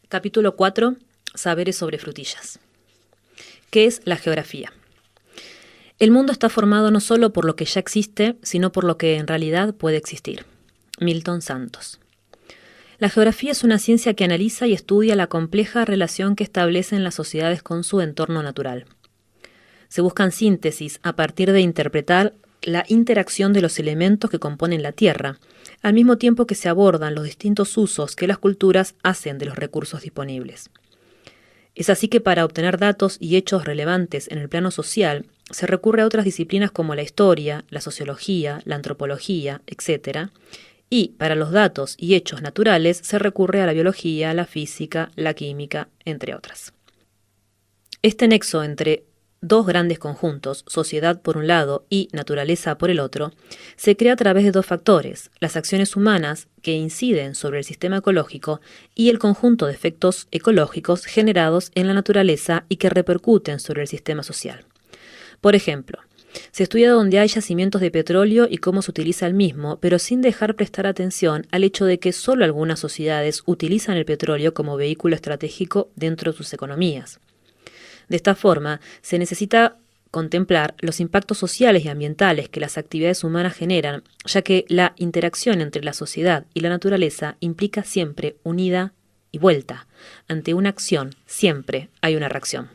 Capítulo 4. Saberes sobre frutillas. ¿Qué es la geografía? El mundo está formado no solo por lo que ya existe, sino por lo que en realidad puede existir. Milton Santos. La geografía es una ciencia que analiza y estudia la compleja relación que establecen las sociedades con su entorno natural. Se buscan síntesis a partir de interpretar la interacción de los elementos que componen la Tierra, al mismo tiempo que se abordan los distintos usos que las culturas hacen de los recursos disponibles. Es así que para obtener datos y hechos relevantes en el plano social, se recurre a otras disciplinas como la historia, la sociología, la antropología, etc., y para los datos y hechos naturales se recurre a la biología, la física, la química, entre otras. Este nexo entre dos grandes conjuntos, sociedad por un lado y naturaleza por el otro, se crea a través de dos factores: las acciones humanas que inciden sobre el sistema ecológico y el conjunto de efectos ecológicos generados en la naturaleza y que repercuten sobre el sistema social. Por ejemplo, se estudia dónde hay yacimientos de petróleo y cómo se utiliza el mismo, pero sin dejar prestar atención al hecho de que solo algunas sociedades utilizan el petróleo como vehículo estratégico dentro de sus economías. De esta forma, se necesita contemplar los impactos sociales y ambientales que las actividades humanas generan, ya que la interacción entre la sociedad y la naturaleza implica siempre un ida y vuelta. Ante una acción, siempre hay una reacción.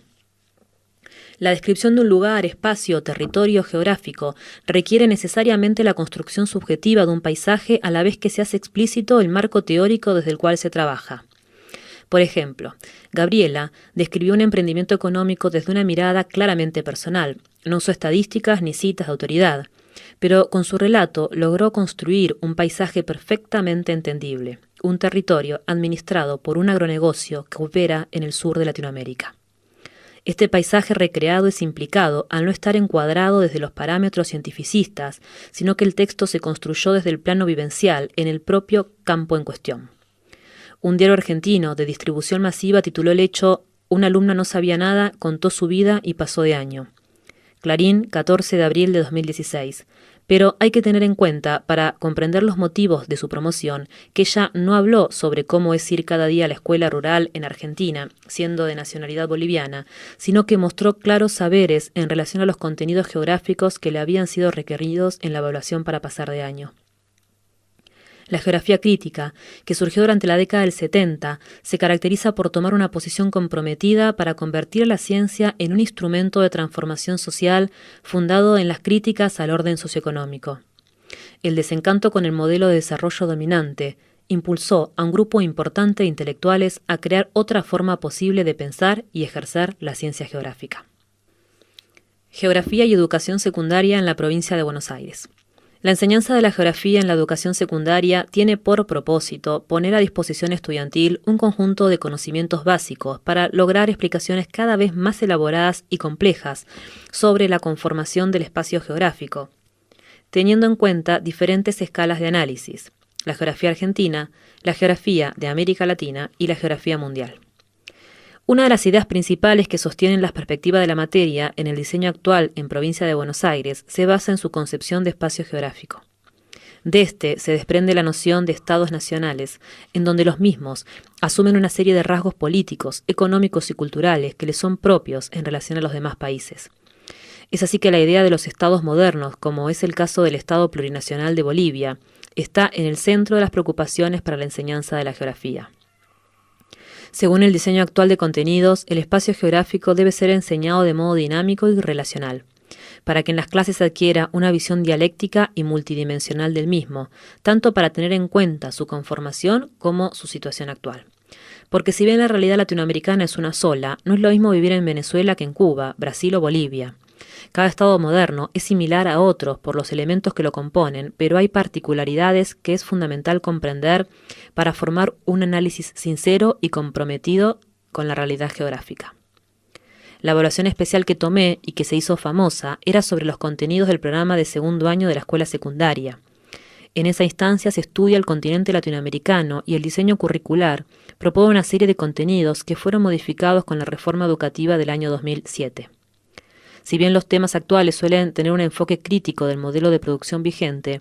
La descripción de un lugar, espacio o territorio geográfico requiere necesariamente la construcción subjetiva de un paisaje a la vez que se hace explícito el marco teórico desde el cual se trabaja. Por ejemplo, Gabriela describió un emprendimiento económico desde una mirada claramente personal. No usó estadísticas ni citas de autoridad, pero con su relato logró construir un paisaje perfectamente entendible, un territorio administrado por un agronegocio que opera en el sur de Latinoamérica. Este paisaje recreado es implicado al no estar encuadrado desde los parámetros cientificistas, sino que el texto se construyó desde el plano vivencial en el propio campo en cuestión. Un diario argentino de distribución masiva tituló el hecho «Una alumna no sabía nada, contó su vida y pasó de año». Clarín, 14 de abril de 2016. Pero hay que tener en cuenta, para comprender los motivos de su promoción, que ella no habló sobre cómo es ir cada día a la escuela rural en Argentina, siendo de nacionalidad boliviana, sino que mostró claros saberes en relación a los contenidos geográficos que le habían sido requeridos en la evaluación para pasar de año. La geografía crítica, que surgió durante la década del 70, se caracteriza por tomar una posición comprometida para convertir a la ciencia en un instrumento de transformación social fundado en las críticas al orden socioeconómico. El desencanto con el modelo de desarrollo dominante impulsó a un grupo importante de intelectuales a crear otra forma posible de pensar y ejercer la ciencia geográfica. Geografía y educación secundaria en la provincia de Buenos Aires. La enseñanza de la geografía en la educación secundaria tiene por propósito poner a disposición estudiantil un conjunto de conocimientos básicos para lograr explicaciones cada vez más elaboradas y complejas sobre la conformación del espacio geográfico, teniendo en cuenta diferentes escalas de análisis: la geografía argentina, la geografía de América Latina y la geografía mundial. Una de las ideas principales que sostienen las perspectivas de la materia en el diseño actual en Provincia de Buenos Aires se basa en su concepción de espacio geográfico. De este se desprende la noción de estados nacionales, en donde los mismos asumen una serie de rasgos políticos, económicos y culturales que les son propios en relación a los demás países. Es así que la idea de los estados modernos, como es el caso del Estado Plurinacional de Bolivia, está en el centro de las preocupaciones para la enseñanza de la geografía. Según el diseño actual de contenidos, el espacio geográfico debe ser enseñado de modo dinámico y relacional, para que en las clases se adquiera una visión dialéctica y multidimensional del mismo, tanto para tener en cuenta su conformación como su situación actual. Porque si bien la realidad latinoamericana es una sola, no es lo mismo vivir en Venezuela que en Cuba, Brasil o Bolivia. Cada estado moderno es similar a otros por los elementos que lo componen, pero hay particularidades que es fundamental comprender para formar un análisis sincero y comprometido con la realidad geográfica. La evaluación especial que tomé y que se hizo famosa era sobre los contenidos del programa de segundo año de la escuela secundaria. En esa instancia se estudia el continente latinoamericano y el diseño curricular propone una serie de contenidos que fueron modificados con la reforma educativa del año 2007. Si bien los temas actuales suelen tener un enfoque crítico del modelo de producción vigente,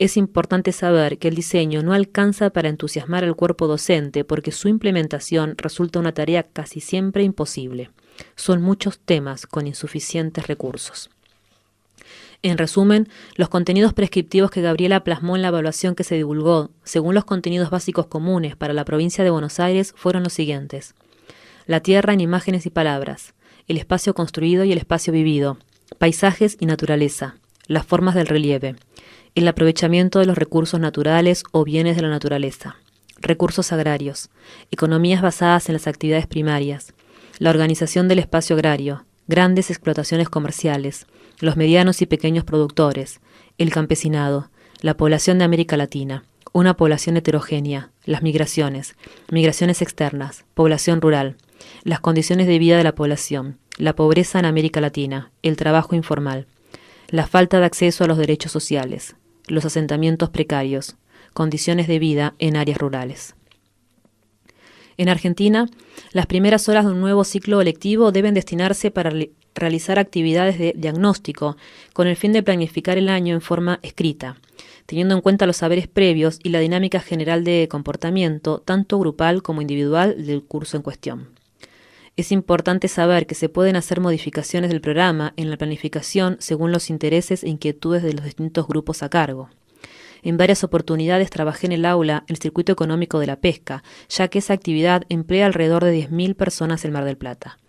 Es importante saber que el diseño no alcanza para entusiasmar al cuerpo docente porque su implementación resulta una tarea casi siempre imposible. Son muchos temas con insuficientes recursos. En resumen, los contenidos prescriptivos que Gabriela plasmó en la evaluación que se divulgó, según los contenidos básicos comunes para la provincia de Buenos Aires, fueron los siguientes: la tierra en imágenes y palabras, el espacio construido y el espacio vivido, paisajes y naturaleza, las formas del relieve, el aprovechamiento de los recursos naturales o bienes de la naturaleza, recursos agrarios, economías basadas en las actividades primarias, la organización del espacio agrario, grandes explotaciones comerciales, los medianos y pequeños productores, el campesinado, la población de América Latina, una población heterogénea, las migraciones, migraciones externas, población rural, las condiciones de vida de la población, la pobreza en América Latina, el trabajo informal, la falta de acceso a los derechos sociales, los asentamientos precarios, condiciones de vida en áreas rurales. En Argentina, las primeras horas de un nuevo ciclo lectivo deben destinarse para realizar actividades de diagnóstico con el fin de planificar el año en forma escrita, teniendo en cuenta los saberes previos y la dinámica general de comportamiento, tanto grupal como individual, del curso en cuestión. Es importante saber que se pueden hacer modificaciones del programa en la planificación según los intereses e inquietudes de los distintos grupos a cargo. En varias oportunidades trabajé en el aula el circuito económico de la pesca, ya que esa actividad emplea alrededor de 10.000 personas en Mar del Plata.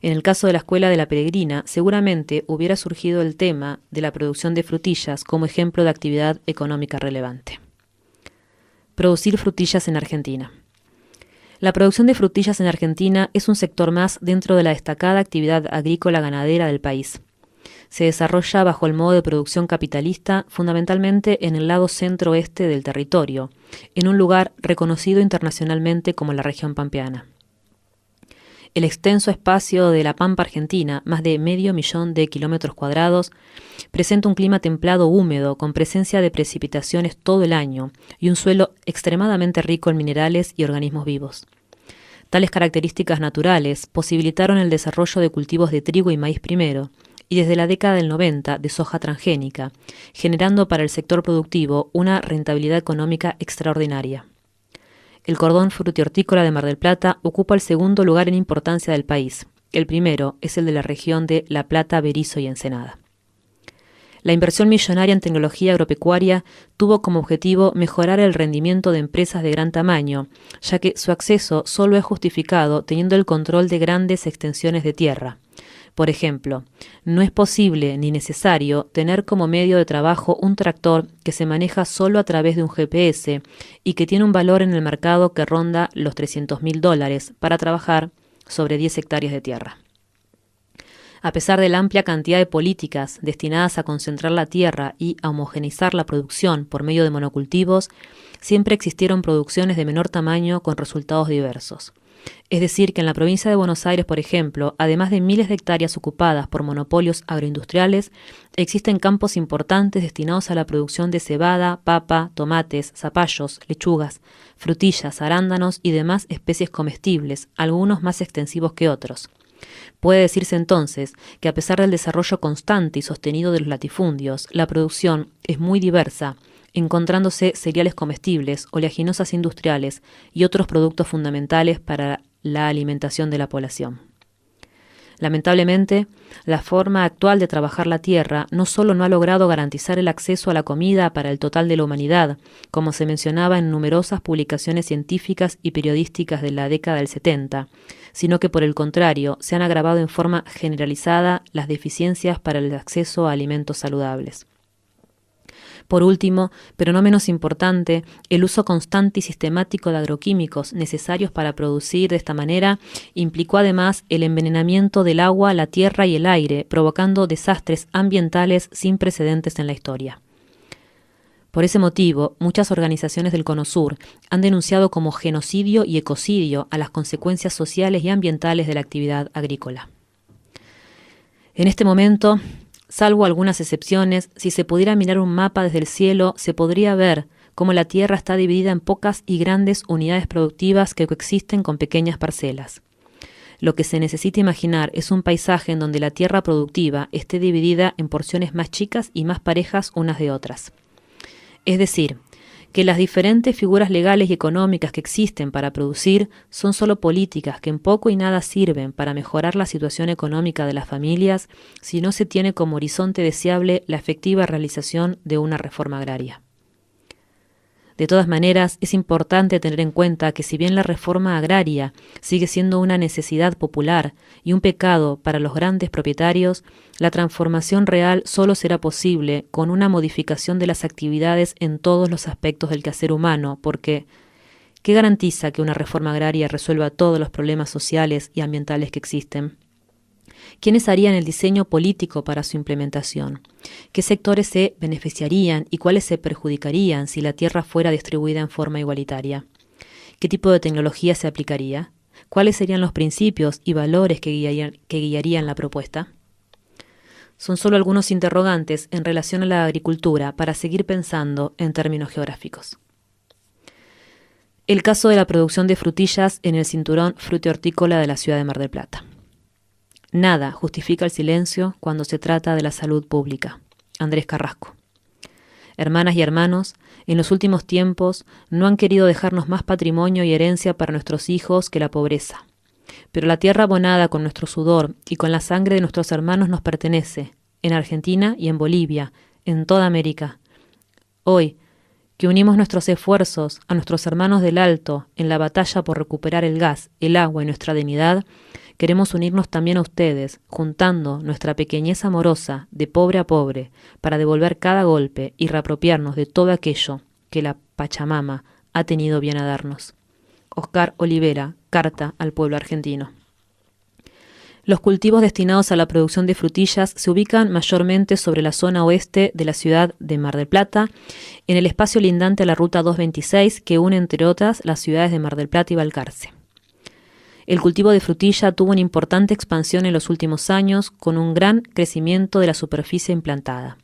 En el caso de la Escuela de la Peregrina, seguramente hubiera surgido el tema de la producción de frutillas como ejemplo de actividad económica relevante. Producir frutillas en Argentina. La producción de frutillas en Argentina es un sector más dentro de la destacada actividad agrícola ganadera del país. Se desarrolla bajo el modo de producción capitalista, fundamentalmente en el lado centro-oeste del territorio, en un lugar reconocido internacionalmente como la región pampeana. El extenso espacio de la Pampa Argentina, más de 500.000 de kilómetros cuadrados, presenta un clima templado húmedo con presencia de precipitaciones todo el año y un suelo extremadamente rico en minerales y organismos vivos. Tales características naturales posibilitaron el desarrollo de cultivos de trigo y maíz primero, y desde la década del 90 de soja transgénica, generando para el sector productivo una rentabilidad económica extraordinaria. El cordón frutihortícola de Mar del Plata ocupa el segundo lugar en importancia del país. El primero es el de la región de La Plata, Berisso y Ensenada. La inversión millonaria en tecnología agropecuaria tuvo como objetivo mejorar el rendimiento de empresas de gran tamaño, ya que su acceso solo es justificado teniendo el control de grandes extensiones de tierra. Por ejemplo, no es posible ni necesario tener como medio de trabajo un tractor que se maneja solo a través de un GPS y que tiene un valor en el mercado que ronda los $300.000 para trabajar sobre 10 hectáreas de tierra. A pesar de la amplia cantidad de políticas destinadas a concentrar la tierra y a homogeneizar la producción por medio de monocultivos, siempre existieron producciones de menor tamaño con resultados diversos. Es decir, que en la provincia de Buenos Aires, por ejemplo, además de miles de hectáreas ocupadas por monopolios agroindustriales, existen campos importantes destinados a la producción de cebada, papa, tomates, zapallos, lechugas, frutillas, arándanos y demás especies comestibles, algunos más extensivos que otros. Puede decirse entonces que a pesar del desarrollo constante y sostenido de los latifundios, la producción es muy diversa, encontrándose cereales comestibles, oleaginosas industriales y otros productos fundamentales para la alimentación de la población. Lamentablemente, la forma actual de trabajar la tierra no solo no ha logrado garantizar el acceso a la comida para el total de la humanidad, como se mencionaba en numerosas publicaciones científicas y periodísticas de la década del 70, sino que por el contrario se han agravado en forma generalizada las deficiencias para el acceso a alimentos saludables. Por último, pero no menos importante, el uso constante y sistemático de agroquímicos necesarios para producir de esta manera implicó además el envenenamiento del agua, la tierra y el aire, provocando desastres ambientales sin precedentes en la historia. Por ese motivo, muchas organizaciones del Cono Sur han denunciado como genocidio y ecocidio a las consecuencias sociales y ambientales de la actividad agrícola. En este momento, salvo algunas excepciones, si se pudiera mirar un mapa desde el cielo, se podría ver cómo la tierra está dividida en pocas y grandes unidades productivas que coexisten con pequeñas parcelas. Lo que se necesita imaginar es un paisaje en donde la tierra productiva esté dividida en porciones más chicas y más parejas unas de otras. Es decir, que las diferentes figuras legales y económicas que existen para producir son solo políticas que en poco y nada sirven para mejorar la situación económica de las familias si no se tiene como horizonte deseable la efectiva realización de una reforma agraria. De todas maneras, es importante tener en cuenta que si bien la reforma agraria sigue siendo una necesidad popular y un pecado para los grandes propietarios, la transformación real solo será posible con una modificación de las actividades en todos los aspectos del quehacer humano, porque ¿qué garantiza que una reforma agraria resuelva todos los problemas sociales y ambientales que existen? ¿Quiénes harían el diseño político para su implementación? ¿Qué sectores se beneficiarían y cuáles se perjudicarían si la tierra fuera distribuida en forma igualitaria? ¿Qué tipo de tecnología se aplicaría? ¿Cuáles serían los principios y valores que guiarían la propuesta? Son solo algunos interrogantes en relación a la agricultura para seguir pensando en términos geográficos. El caso de la producción de frutillas en el cinturón frutihortícola de la ciudad de Mar del Plata. Nada justifica el silencio cuando se trata de la salud pública. Andrés Carrasco. Hermanas y hermanos, en los últimos tiempos no han querido dejarnos más patrimonio y herencia para nuestros hijos que la pobreza. Pero la tierra abonada con nuestro sudor y con la sangre de nuestros hermanos nos pertenece, en Argentina y en Bolivia, en toda América. Hoy, que unimos nuestros esfuerzos a nuestros hermanos del Alto en la batalla por recuperar el gas, el agua y nuestra dignidad, queremos unirnos también a ustedes, juntando nuestra pequeñez amorosa de pobre a pobre, para devolver cada golpe y reapropiarnos de todo aquello que la Pachamama ha tenido bien a darnos. Oscar Olivera, Carta al pueblo argentino. Los cultivos destinados a la producción de frutillas se ubican mayormente sobre la zona oeste de la ciudad de Mar del Plata, en el espacio lindante a la Ruta 226 que une, entre otras, las ciudades de Mar del Plata y Balcarce. El cultivo de frutilla tuvo una importante expansión en los últimos años, con un gran crecimiento de la superficie implantada.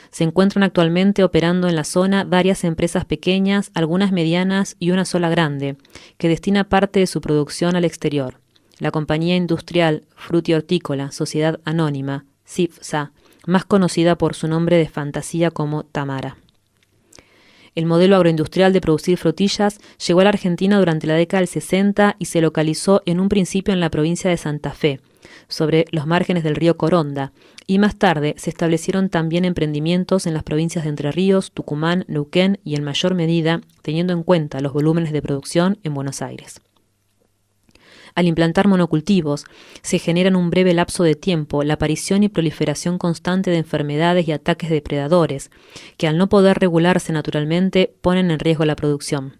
Se encuentran actualmente operando en la zona varias empresas pequeñas, algunas medianas y una sola grande, que destina parte de su producción al exterior. La compañía industrial Frutihortícola Sociedad Anónima, CIFSA, más conocida por su nombre de fantasía como Tamara. El modelo agroindustrial de producir frutillas llegó a la Argentina durante la década del 60 y se localizó en un principio en la provincia de Santa Fe, sobre los márgenes del río Coronda, y más tarde se establecieron también emprendimientos en las provincias de Entre Ríos, Tucumán, Neuquén y en mayor medida, teniendo en cuenta los volúmenes de producción, en Buenos Aires. Al implantar monocultivos, se genera en un breve lapso de tiempo la aparición y proliferación constante de enfermedades y ataques depredadores, que al no poder regularse naturalmente ponen en riesgo la producción.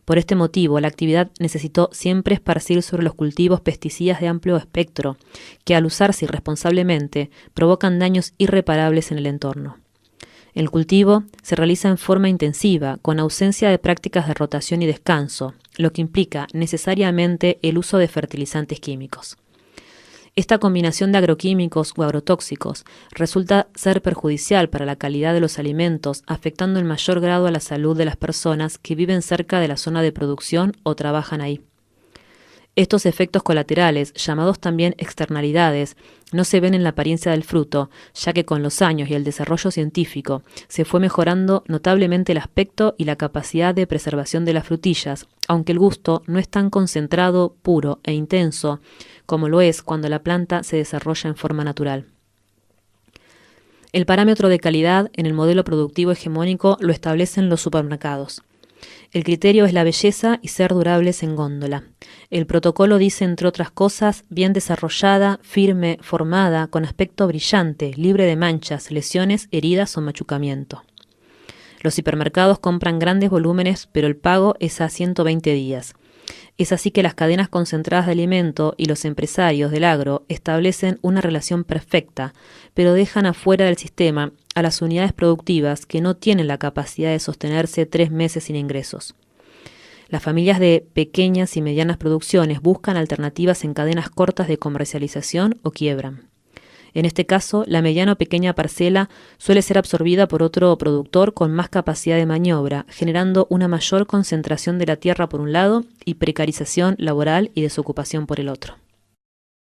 Por este motivo, la actividad necesitó siempre esparcir sobre los cultivos pesticidas de amplio espectro, que al usarse irresponsablemente provocan daños irreparables en el entorno. El cultivo se realiza en forma intensiva, con ausencia de prácticas de rotación y descanso, lo que implica necesariamente el uso de fertilizantes químicos. Esta combinación de agroquímicos o agrotóxicos resulta ser perjudicial para la calidad de los alimentos, afectando en mayor grado a la salud de las personas que viven cerca de la zona de producción o trabajan ahí. Estos efectos colaterales, llamados también externalidades, no se ven en la apariencia del fruto, ya que con los años y el desarrollo científico se fue mejorando notablemente el aspecto y la capacidad de preservación de las frutillas, aunque el gusto no es tan concentrado, puro e intenso como lo es cuando la planta se desarrolla en forma natural. El parámetro de calidad en el modelo productivo hegemónico lo establecen los supermercados. El criterio es la belleza y ser durables en góndola. El protocolo dice, entre otras cosas, bien desarrollada, firme, formada, con aspecto brillante, libre de manchas, lesiones, heridas o machucamiento. Los hipermercados compran grandes volúmenes, pero el pago es a 120 días. Es así que las cadenas concentradas de alimento y los empresarios del agro establecen una relación perfecta, pero dejan afuera del sistema a las unidades productivas que no tienen la capacidad de sostenerse 3 meses sin ingresos. Las familias de pequeñas y medianas producciones buscan alternativas en cadenas cortas de comercialización o quiebran. En este caso, la mediana o pequeña parcela suele ser absorbida por otro productor con más capacidad de maniobra, generando una mayor concentración de la tierra por un lado y precarización laboral y desocupación por el otro.